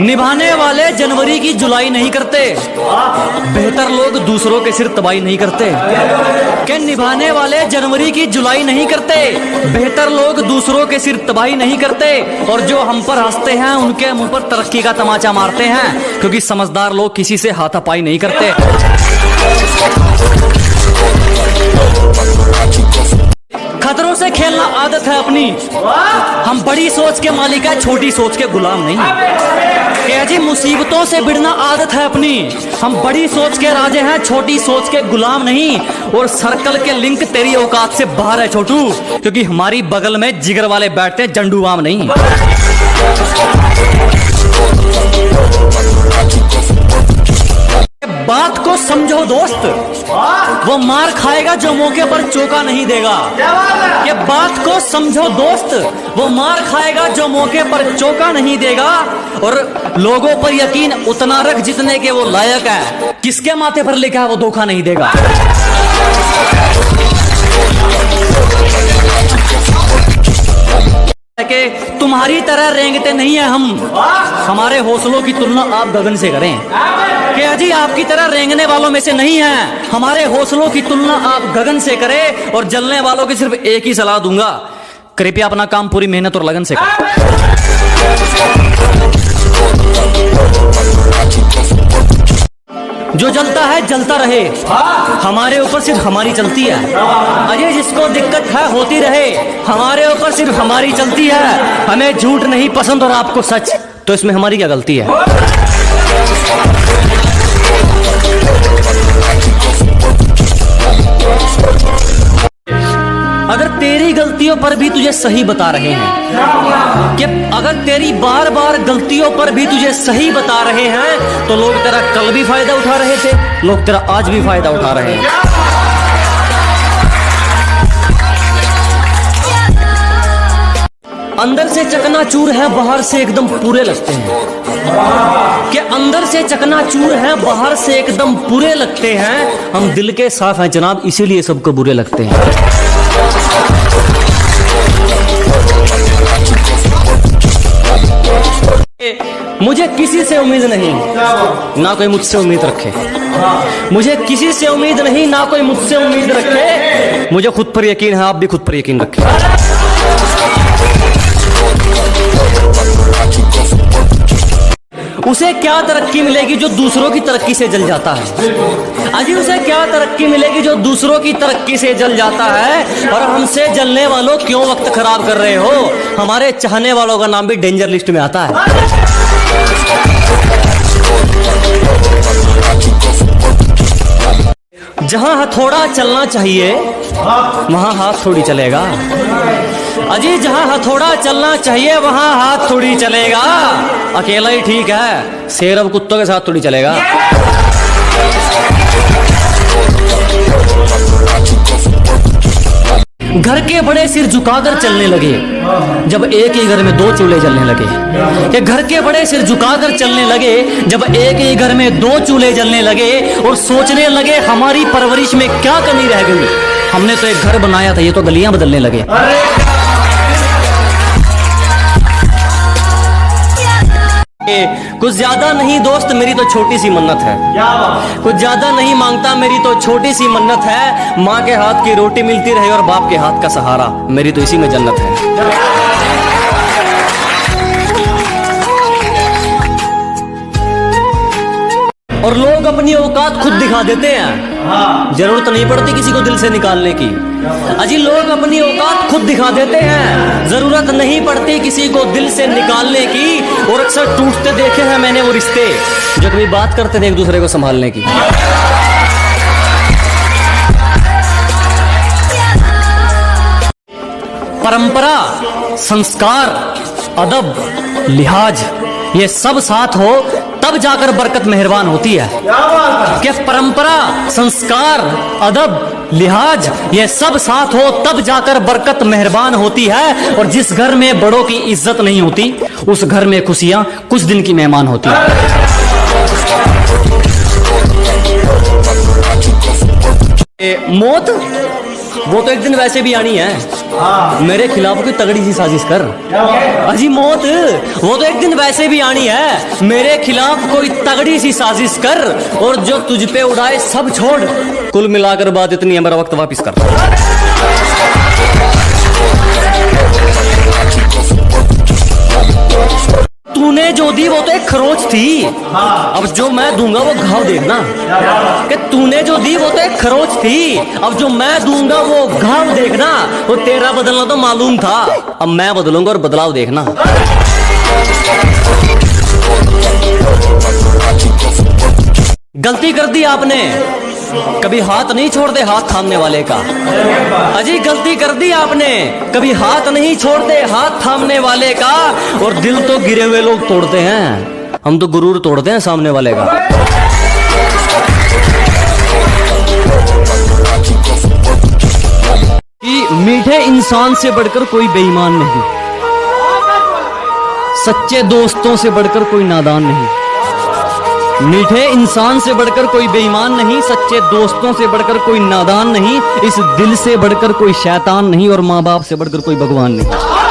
निभाने वाले जनवरी की जुलाई नहीं करते, बेहतर लोग दूसरों के सिर तबाही नहीं करते। कि निभाने वाले जनवरी की जुलाई नहीं करते, बेहतर लोग दूसरों के सिर तबाही नहीं करते। और जो हम पर हंसते हैं उनके मुंह पर तरक्की का तमाचा मारते हैं, क्योंकि समझदार लोग किसी से हाथापाई नहीं करते। खतरों से खेलना आदत है अपनी, हम बड़ी सोच के मालिक है, छोटी सोच के गुलाम नहीं। क्या जी, मुसीबतों से भिड़ना आदत है अपनी, हम बड़ी सोच के राजे हैं, छोटी सोच के गुलाम नहीं। और सर्कल के लिंक तेरी औकात से बाहर है छोटू, क्योंकि हमारी बगल में जिगर वाले बैठते हैं, जंडूबाम नहीं। बात को समझो दोस्त, वो मार खाएगा जो मौके पर चौका नहीं देगा। ये बात को समझो दोस्त, वो मार खाएगा जो मौके पर चौका नहीं देगा। और लोगों पर यकीन उतना रख जितने के वो लायक है, किसके माथे पर लिखा है वो धोखा नहीं देगा। कि तुम्हारी तरह रेंगते नहीं है हम, हमारे हौसलों की तुलना आप गगन से करें। क्या जी, आपकी तरह रेंगने वालों में से नहीं है, हमारे हौसलों की तुलना आप गगन से करें। और जलने वालों की सिर्फ एक ही सलाह दूंगा, कृपया अपना काम पूरी मेहनत और लगन से करें। जो जलता है जलता रहे, हमारे ऊपर सिर्फ हमारी चलती है। अजय, जिसको दिक्कत है होती रहे, हमारे ऊपर सिर्फ हमारी चलती है। हमें झूठ नहीं पसंद और आपको सच, तो इसमें हमारी क्या गलती है। अगर तेरी गलतियों पर भी तुझे सही बता रहे हैं, कि अगर तेरी बार बार गलतियों पर भी तुझे सही बता रहे हैं, तो लोग तेरा कल भी फायदा उठा रहे थे, लोग तेरा आज भी फायदा उठा रहे हैं। अंदर से चकनाचूर है, बाहर से एकदम पूरे लगते हैं। कि अंदर से चकनाचूर है, बाहर से एकदम पूरे लगते हैं। हम दिल के साफ हैं जनाब, इसीलिए सबको बुरे लगते हैं। मुझे किसी से उम्मीद नहीं, ना कोई मुझसे उम्मीद रखे। मुझे किसी से उम्मीद नहीं, ना कोई मुझसे उम्मीद रखे। मुझे खुद पर यकीन है, आप भी खुद पर यकीन रखें। उसे क्या तरक्की मिलेगी जो दूसरों की तरक्की से जल जाता है। अजी, उसे क्या तरक्की मिलेगी जो दूसरों की तरक्की से जल जाता है। और हमसे जलने वालों क्यों वक्त खराब कर रहे हो, हमारे चाहने वालों का नाम भी डेंजर लिस्ट में आता है। जहां हथौड़ा चलना चाहिए वहां हाथ थोड़ी चलेगा। अजी, जहां हथौड़ा चलना चाहिए वहां हाथ थोड़ी चलेगा। अकेला ही ठीक है, शेर अब कुत्तों के साथ थोड़ी चलेगा। घर के बड़े सिर झुकाकर चलने लगे जब एक ही घर में दो चूल्हे जलने लगे। कि घर के बड़े सिर झुकाकर चलने लगे जब एक ही घर में दो चूल्हे जलने लगे। और सोचने लगे हमारी परवरिश में क्या कमी रह गई, हमने तो एक घर बनाया था, ये तो गलियां बदलने लगे। कुछ ज्यादा नहीं दोस्त, मेरी तो छोटी सी मन्नत है। कुछ ज्यादा नहीं मांगता, मेरी तो छोटी सी मन्नत है। माँ के हाथ की रोटी मिलती रहे और बाप के हाथ का सहारा, मेरी तो इसी में जन्नत है। और लोग अपनी औकात खुद दिखा देते हैं, जरूरत नहीं पड़ती किसी को दिल से निकालने की। अजी, लोग अपनी औकात खुद दिखा देते हैं, जरूरत नहीं पड़ती किसी को दिल से निकालने की। और अक्सर टूटते देखे हैं मैंने वो रिश्ते जो कभी बात करते थे एक दूसरे को संभालने की। परंपरा, संस्कार, अदब, लिहाज, ये सब साथ हो तब जाकर बरकत मेहरबान होती है। क्या परंपरा, संस्कार, अदब, लिहाज, ये सब साथ हो तब जाकर बरकत मेहरबान होती है। और जिस घर में बड़ों की इज्जत नहीं होती, उस घर में खुशियां कुछ दिन की मेहमान होती है। मौत वो तो एक दिन वैसे भी आनी है। मेरे खिलाफ कोई तगड़ी सी साजिश कर। अजी मौत, वो तो एक दिन वैसे भी आनी है। मेरे खिलाफ कोई तगड़ी सी साजिश कर, और जो तुझ पे उड़ाए सब छोड़। कुल मिलाकर बात इतनी है, मेरा वक्त वापिस कर। तूने जो दी वो तो एक खरोच थी, अब जो मैं दूंगा वो घाव देखना। कि तूने जो दी वो तो एक खरोच थी, अब जो मैं दूंगा वो घाव देखना। वो तेरा बदलना तो मालूम था, अब मैं बदलूंगा और बदलाव देखना। गलती कर दी आपने, कभी हाथ नहीं छोड़ते हाथ थामने वाले का। अजी गलती कर दी आपने, कभी हाथ नहीं छोड़ते हाथ थामने वाले का। और दिल तो गिरे हुए लोग तोड़ते हैं, हम तो गुरूर तोड़ते हैं सामने वाले का। कि मीठे इंसान से बढ़कर कोई बेईमान नहीं, सच्चे दोस्तों से बढ़कर कोई नादान नहीं। मीठे इंसान से बढ़कर कोई बेईमान नहीं, सच्चे दोस्तों से बढ़कर कोई नादान नहीं, इस दिल से बढ़कर कोई शैतान नहीं, और माँ बाप से बढ़कर कोई भगवान नहीं।